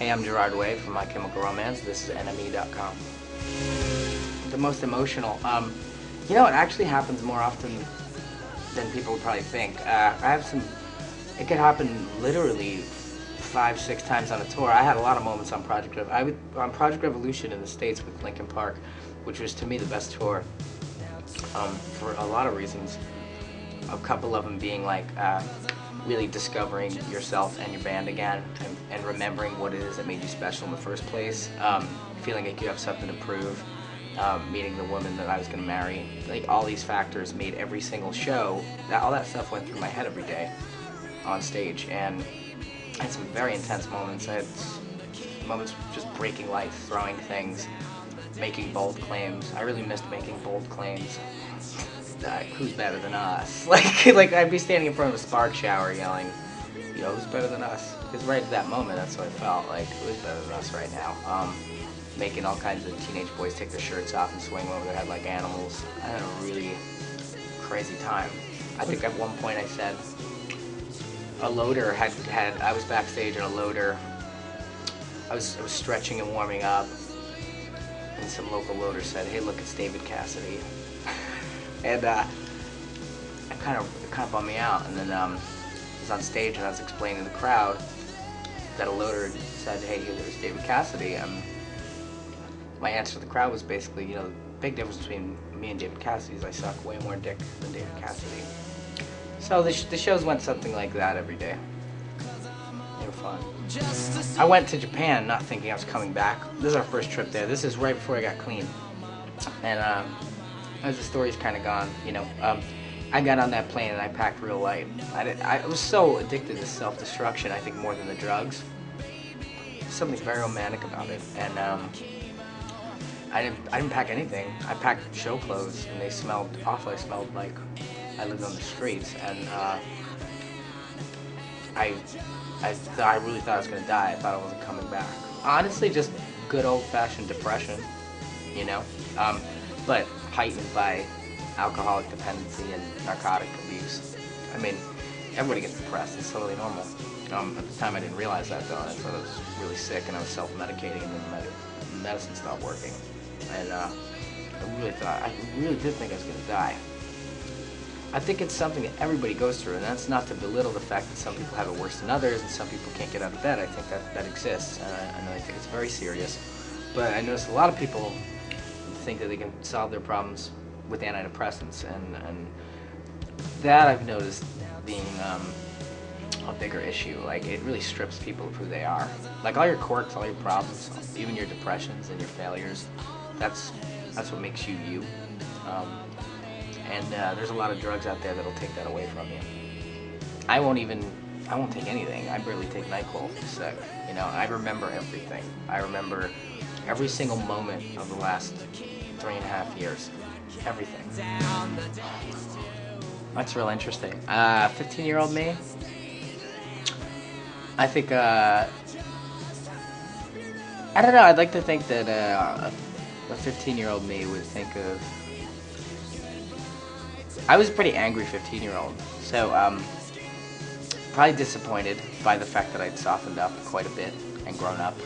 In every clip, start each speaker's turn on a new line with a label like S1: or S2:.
S1: Hey, I'm Gerard Way from My Chemical Romance. This is NME.com. The most emotional. It actually happens more often than people would probably think. It could happen literally 5, 6 times on a tour. I had a lot of moments on on Project Revolution in the States with Linkin Park, which was to me the best tour for a lot of reasons. A couple of them being like really discovering yourself and your band again, and remembering what it is that made you special in the first place, feeling like you have something to prove, meeting the woman that I was going to marry. Like, all these factors made every single show, all that stuff went through my head every day on stage, and I had some very intense moments. I had moments of just breaking life, throwing things, making bold claims. I really missed making bold claims. Who's better than us? Like I'd be standing in front of a spark shower yelling, who's better than us? Because right at that moment, that's what I felt like. Who's better than us right now? Making all kinds of teenage boys take their shirts off and swing over their head like animals. I had a really crazy time. I think at one point I said a loader I was backstage and a loader, I was stretching and warming up, and some local loader said, "Hey, look, it's David Cassidy." And it kind of bummed me out. And then I was on stage and I was explaining to the crowd that a loader said, "Hey, there's David Cassidy." My answer to the crowd was basically, the big difference between me and David Cassidy is I suck way more dick than David Cassidy. So the shows went something like that every day. They were fun. I went to Japan not thinking I was coming back. This is our first trip there. This is right before I got clean. And as the story's kind of gone, I got on that plane and I packed real light. I was so addicted to self-destruction, I think, more than the drugs. There's something very romantic about it. And I didn't pack anything. I packed show clothes, and they smelled awful. I smelled like I lived on the streets, and I really thought I was gonna die. I thought I wasn't coming back. Honestly, just good old-fashioned depression, but heightened by alcoholic dependency and narcotic abuse. I mean, everybody gets depressed. It's totally normal. At the time, I didn't realize that, though. I thought I was really sick, and I was self-medicating, and then the medicine stopped working. And I really did think I was going to die. I think it's something that everybody goes through, and that's not to belittle the fact that some people have it worse than others, and some people can't get out of bed. I think that exists, and I think it's very serious. But I notice a lot of people think that they can solve their problems with antidepressants, and that I've noticed being a bigger issue. Like, it really strips people of who they are. Like, all your quirks, all your problems, even your depressions and your failures, that's what makes you you. And there's a lot of drugs out there that'll take that away from you. I won't take anything. I barely take NyQuil if I'm sick. I remember everything. I remember every single moment of the last 3.5 years. Everything. That's real interesting. 15-year-old me? I think, I don't know, I'd like to think that a 15-year-old me would think of... I was a pretty angry 15-year-old, so probably disappointed by the fact that I'd softened up quite a bit and grown up.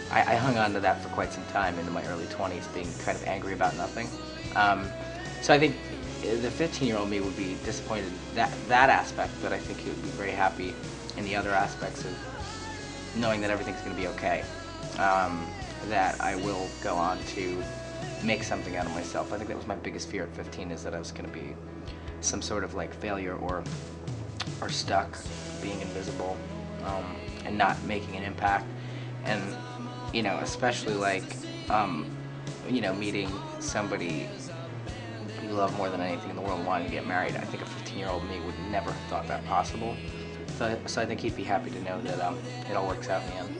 S1: I hung on to that for quite some time into my early 20s, being kind of angry about nothing. So I think the 15-year-old me would be disappointed in that aspect, but I think he would be very happy in the other aspects of knowing that everything's going to be okay. That I will go on to make something out of myself. I think that was my biggest fear at 15, is that I was going to be some sort of like failure or stuck, being invisible, and not making an impact. And especially like meeting somebody you love more than anything in the world, wanting to get married. I think a 15-year-old me would never have thought that possible. So I think he'd be happy to know that it all works out in the end.